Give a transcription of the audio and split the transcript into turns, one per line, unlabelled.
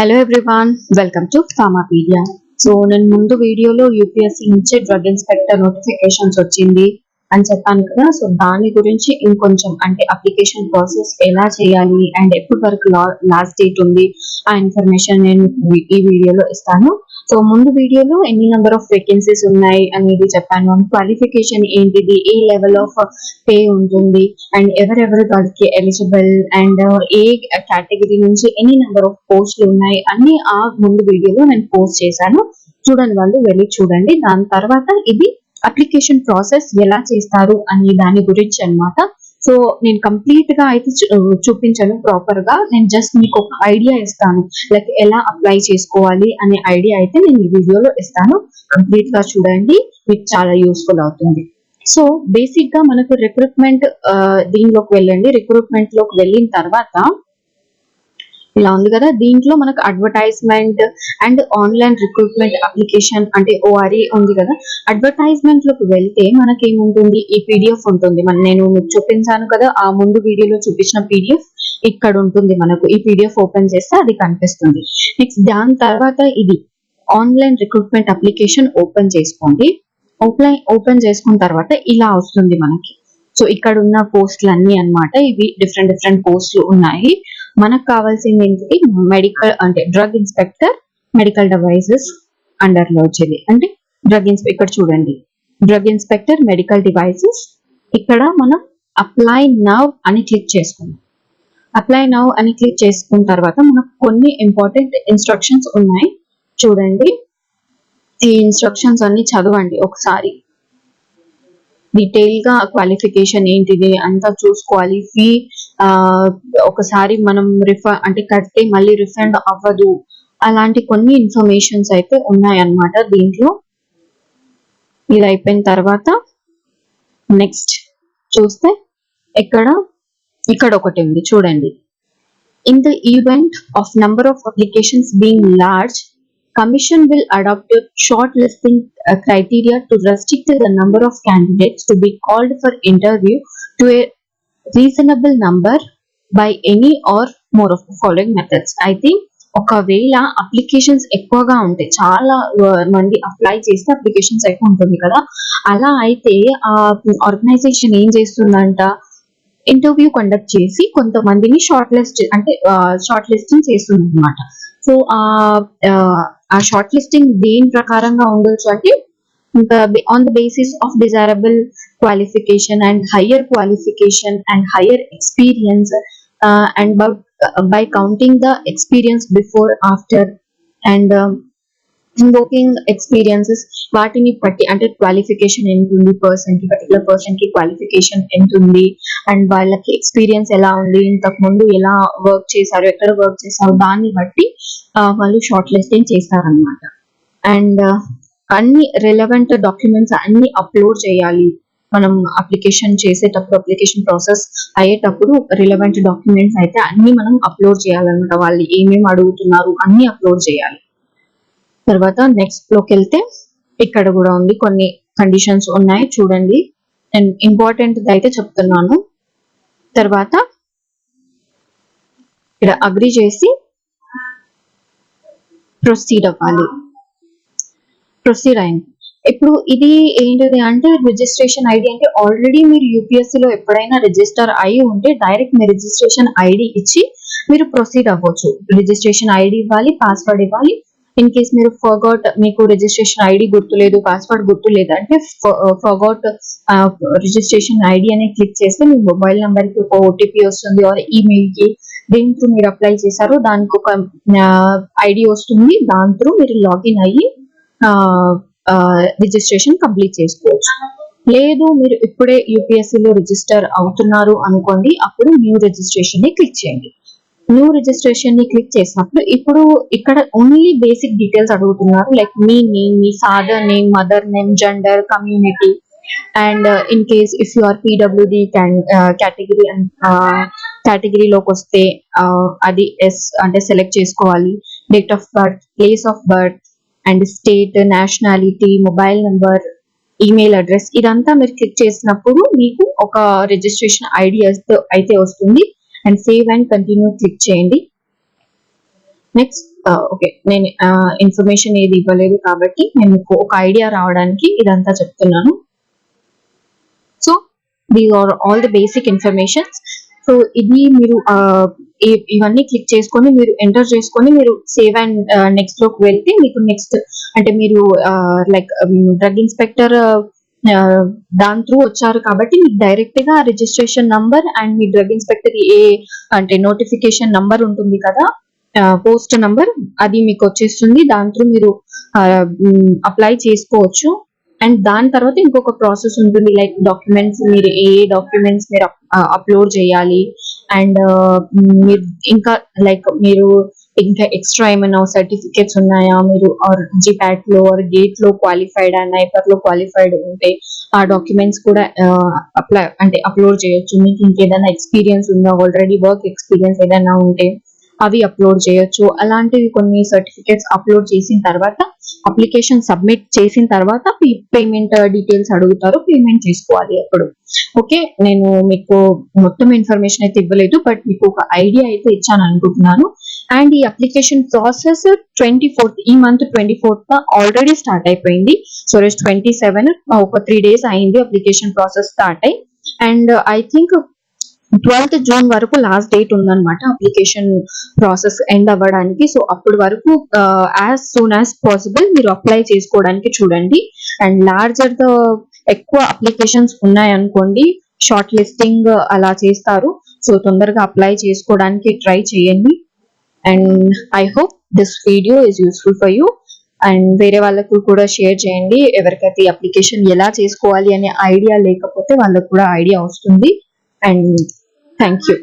Hello everyone, welcome to Pharmapedia. So నేను ముందు వీడియోలో యూపీఎస్సీ నుంచి డ్రగ్ ఇన్స్పెక్టర్ నోటిఫికేషన్స్ వచ్చింది అని చెప్పాను కదా. సో దాని గురించి ఇంకొంచెం అంటే అప్లికేషన్ ప్రాసెస్ ఎలా చేయాలి అండ్ ఎప్పటి వరకు లాస్ట్ డేట్ ఉంది ఆ ఇన్ఫర్మేషన్ నేను ఈ వీడియోలో ఇస్తాను. సో ముందు వీడియోలో ఎన్ని నెంబర్ ఆఫ్ వేకెన్సీస్ ఉన్నాయి అనేది చెప్పాను. క్వాలిఫికేషన్ ఏంటిది, ఏ లెవెల్ ఆఫ్ పే ఉంటుంది అండ్ ఎవరెవరు దానికి ఎలిజిబుల్ అండ్ ఏ కేటగిరీ నుంచి ఎన్ని నెంబర్ ఆఫ్ పోస్టులు ఉన్నాయి అన్ని ఆ ముందు వీడియోలో నేను పోస్ట్ చేశాను. చూడండి, వాళ్ళు వెళ్ళి చూడండి. దాని తర్వాత ఇది అప్లికేషన్ ప్రాసెస్ ఎలా చేస్తారు అనే దాని గురించి అన్నమాట. సో నేను కంప్లీట్ గా అయితే చూపించను ప్రాపర్ గా, నేను జస్ట్ మీకు ఒక ఐడియా ఇస్తాను, లైక్ ఎలా అప్లై చేసుకోవాలి అనే ఐడియా అయితే నేను ఈ వీడియోలో ఇస్తాను. కంప్లీట్ గా చూడండి, మీకు చాలా యూస్ఫుల్ అవుతుంది. సో బేసిక్ గా మనకు రిక్రూట్మెంట్ దీనిలోకి వెళ్ళండి. రిక్రూట్మెంట్ లోకి వెళ్ళిన తర్వాత ఇలా ఉంది కదా, దీంట్లో మనకు advertisement and online recruitment application అంటే ఓఆర్ఈ ఉంది కదా. అడ్వర్టైజ్మెంట్ లోకి వెళ్తే మనకి ఏముంటుంది, ఈ పీడిఎఫ్ ఉంటుంది. నేను మీకు చూపించాను కదా, ఆ ముందు వీడియోలో చూపించిన పీడిఎఫ్ ఇక్కడ ఉంటుంది. మనకు ఈ పీడిఎఫ్ ఓపెన్ చేస్తే అది కనిపిస్తుంది. నెక్స్ట్ దాని తర్వాత ఇది ఆన్లైన్ రిక్రూట్మెంట్ అప్లికేషన్ ఓపెన్ చేసుకోండి. ఓపెన్ చేసుకున్న తర్వాత ఇలా వస్తుంది మనకి. సో ఇక్కడ ఉన్న పోస్టులు అన్ని అన్నమాట, ఇవి డిఫరెంట్ పోస్టులు ఉన్నాయి. మనకు కావాల్సింది ఏంటి, మెడికల్ అంటే drug inspector medical devices under లో వచ్చేది. అంటే ఇక్కడ చూడండి, డ్రగ్ ఇన్స్పెక్టర్ మెడికల్ డివైసెస్. ఇక్కడ మనం అప్లై నవ్ అని క్లిక్ చేసుకున్నాం. అప్లై నవ్ అని క్లిక్ చేసుకున్న తర్వాత మనకు కొన్ని ఇంపార్టెంట్ ఇన్స్ట్రక్షన్స్ ఉన్నాయి. చూడండి, ఈ ఇన్స్ట్రక్షన్స్ అన్ని చదవండి ఒకసారి. డీటెయిల్ గా క్వాలిఫికేషన్ ఏంటిది అంతా చూసుకోవాలి. ఫీ ఒకసారి మనం అంటే కడితే మళ్ళీ రిఫండ్ అవ్వదు, అలాంటి కొన్ని ఇన్ఫర్మేషన్స్ అయితే ఉన్నాయన్నమాట దీంట్లో. ఇది అయిపోయిన తర్వాత నెక్స్ట్ చూస్తే ఇక్కడ ఒకటి ఉంది చూడండి. In the event of number of applications being large, Commission will adopt a shortlisting criteria to restrict the number of candidates to be called for interview to a reasonable number by any or more of the following methods. I think ఒకవేళ applications ఎక్కువగా ఉంటాయి, చాలా మంది apply చేస్తే applications ఎక్కువ ఉంటుంది కదా, అలా అయితే ఆ ఆర్గనైజేషన్ ఏం చేస్తుందంట, ఇంటర్వ్యూ కండక్ట్ చేసి కొంతమందిని షార్ట్ లిస్టింగ్ చేస్తుంది అనమాట. సో ఆ షార్ట్ లిస్టింగ్ దేని ప్రకారంగా ఉండొచ్చు అంటే, on the basis of desirable qualification and higher qualification and higher experience and by counting the experience before after and working experiences, వాటిని బట్టి అంటే క్వాలిఫికేషన్ ఎంత ఉంది పర్టికులర్ పర్సన్ కి క్వాలిఫికేషన్ ఎంత ఉంది అండ్ వాళ్ళకి ఎక్స్పీరియన్స్ ఎలా ఉంది, ఇంతకు ముందు ఎలా వర్క్ చేశారు, ఎక్కడ వర్క్ చేశారు, దాన్ని బట్టి వాళ్ళు షార్ట్ లిస్టింగ్ చేస్తారనమాట. అండ్ అన్ని రిలవెంట్ డాక్యుమెంట్స్ అన్ని అప్లోడ్ చేయాలి. మనం అప్లికేషన్ చేసేటప్పుడు, అప్లికేషన్ ప్రాసెస్ అయ్యేటప్పుడు రిలవెంట్ డాక్యుమెంట్స్ అయితే అన్ని మనం అప్లోడ్ చేయాలన్నమాట. వాళ్ళు ఏమేమి అడుగుతున్నారు అన్ని అప్లోడ్ చేయాలి. తర్వాత నెక్స్ట్ లోకి వెళ్తే ఇక్కడ కూడా ఉంది, కొన్ని కండిషన్స్ ఉన్నాయి చూడండి. నేను ఇంపార్టెంట్ అయితే చెప్తున్నాను. తర్వాత ఇక్కడ అగ్రి చేసి ప్రొసీడ్ అవ్వాలి. ప్రొసీడ్ అయింది. ఇప్పుడు ఇది ఏంటిది అంటే రిజిస్ట్రేషన్ ఐడి. అంటే ఆల్రెడీ మీరు యూపీఎస్సీ లో ఎప్పుడైనా రిజిస్టర్ అయి ఉంటే డైరెక్ట్ మీ రిజిస్ట్రేషన్ ఐడి ఇచ్చి మీరు ప్రొసీడ్ అవ్వచ్చు. రిజిస్ట్రేషన్ ఐడి ఇవ్వాలి, పాస్వర్డ్ ఇవ్వాలి. ఇన్ కేస్ మీరు మీకు రిజిస్ట్రేషన్ ఐడి గుర్తులేదు, పాస్వర్డ్ గుర్తులేదు అంటే ఫర్గాట్ రిజిస్ట్రేషన్ ఐడి అని క్లిక్ చేస్తే మీ మొబైల్ నెంబర్ కి ఒక ఓటీపీ వస్తుంది, ఆర్ ఈమెయిల్ కి దేని త్రూ మీరు అప్లై చేశారో దానికి ఒక ఐడి వస్తుంది. దాని త్రూ మీరు లాగిన్ అయ్యి రిజిస్ట్రేషన్ కంప్లీట్ చేసుకోవచ్చు. లేదు మీరు ఇప్పుడే యూపీఎస్సీలో రిజిస్టర్ అవుతున్నారు అనుకోండి, అప్పుడు న్యూ రిజిస్ట్రేషన్ ని క్లిక్ చేయండి. న్యూ రిజిస్ట్రేషన్ ని క్లిక్ చేసినప్పుడు ఇప్పుడు ఇక్కడ ఓన్లీ బేసిక్ డీటెయిల్స్ అడుగుతున్నారు, లైక్ మీ నేమ్, మీ father name, mother name, gender, community and in case if you are PWD కేటగిరీలోకి వస్తే అది ఎస్ అంటే సెలెక్ట్ చేసుకోవాలి. Date of birth, place of birth and state, nationality, mobile number, email address, ఇదంతా మీరు క్లిక్ చేసినప్పుడు మీకు ఒక రిజిస్ట్రేషన్ ఐడి అయితే వస్తుంది. And save and continue click చేయండి. నెక్స్ట్ ఓకే, నేను ఇన్ఫర్మేషన్ ఏది ఇవ్వలేదు కాబట్టి నేను మీకు ఒక ఐడియా రావడానికి ఇదంతా చెప్తున్నాను. So these are all the basic informations. So ఇది మీరు ఇవన్నీ క్లిక్ చేసుకొని మీరు ఎంటర్ చేసుకొని మీరు సేవ్ అండ్ నెక్స్ట్ లోకి వెళ్తే మీకు నెక్స్ట్ అంటే మీరు లైక్ డ్రగ్ ఇన్స్పెక్టర్ దాని త్రూ వచ్చారు కాబట్టి మీకు డైరెక్ట్ గా రిజిస్ట్రేషన్ నంబర్ అండ్ మీ డ్రగ్ ఇన్స్పెక్టర్ ఏ అంటే నోటిఫికేషన్ నంబర్ ఉంటుంది కదా, పోస్ట్ నంబర్, అది మీకు వచ్చేస్తుంది. దాని త్రూ మీరు అప్లై చేసుకోవచ్చు. అండ్ దాని తర్వాత ఇంకొక ప్రాసెస్ ఉంటుంది, లైక్ డాక్యుమెంట్స్, మీరు ఏ డాక్యుమెంట్స్ మీరు అప్లోడ్ చేయాలి. అండ్ మీరు ఇంకా లైక్ మీరు ఇంకా ఎక్స్ట్రా ఏమైనా సర్టిఫికేట్స్ ఉన్నాయా, మీరు జిపాట్ లో గేట్ లో క్వాలిఫైడ్ అండ్ నైపర్ లో క్వాలిఫైడ్ ఉంటే ఆ డాక్యుమెంట్స్ కూడా అప్లై అంటే అప్లోడ్ చేయొచ్చు. మీకు ఇంకేదైనా ఎక్స్పీరియన్స్ ఉందా, ఆల్రెడీ వర్క్ ఎక్స్పీరియన్స్ ఏదైనా ఉంటే అవి అప్లోడ్ చేయొచ్చు. అలాంటివి కొన్ని సర్టిఫికేట్స్ అప్లోడ్ చేసిన తర్వాత అప్లికేషన్ సబ్మిట్ చేసిన తర్వాత పేమెంట్ డీటెయిల్స్ అడుగుతారు, పేమెంట్ చేసుకోవాలి అప్పుడు. ఓకే, నేను మీకు మొత్తం ఇన్ఫర్మేషన్ అయితే ఇవ్వలేదు, బట్ మీకు ఒక ఐడియా అయితే ఇచ్చాను అనుకుంటున్నాను. అండ్ ఈ అప్లికేషన్ ప్రాసెస్ 24th ఈ మంత్ 24th ఆల్రెడీ స్టార్ట్ అయిపోయింది. సో రెస్ట్ 27 ఒక 3 days అయింది అప్లికేషన్ ప్రాసెస్ స్టార్ట్ అయ్యి. And I think 12th June వరకు లాస్ట్ డేట్ ఉందన్నమాట అప్లికేషన్ ప్రాసెస్ ఎండ్ అవ్వడానికి. సో అప్పటి వరకు యాజ్ సూన్ యాజ్ పాసిబుల్ మీరు అప్లై చేసుకోవడానికి చూడండి. అండ్ లార్జర్ ద ఎక్కువ అప్లికేషన్స్ ఉన్నాయనుకోండి, షార్ట్ లిస్టింగ్ అలా చేస్తారు. సో తొందరగా అప్లై చేసుకోవడానికి ట్రై చేయండి. And I hope this video is useful for you. And వేరే వాళ్ళకు కూడా షేర్ చేయండి, ఎవరికైతే అప్లికేషన్ ఎలా చేసుకోవాలి అనే ఐడియా లేకపోతే వాళ్ళకు కూడా ఐడియా వస్తుంది. And thank you.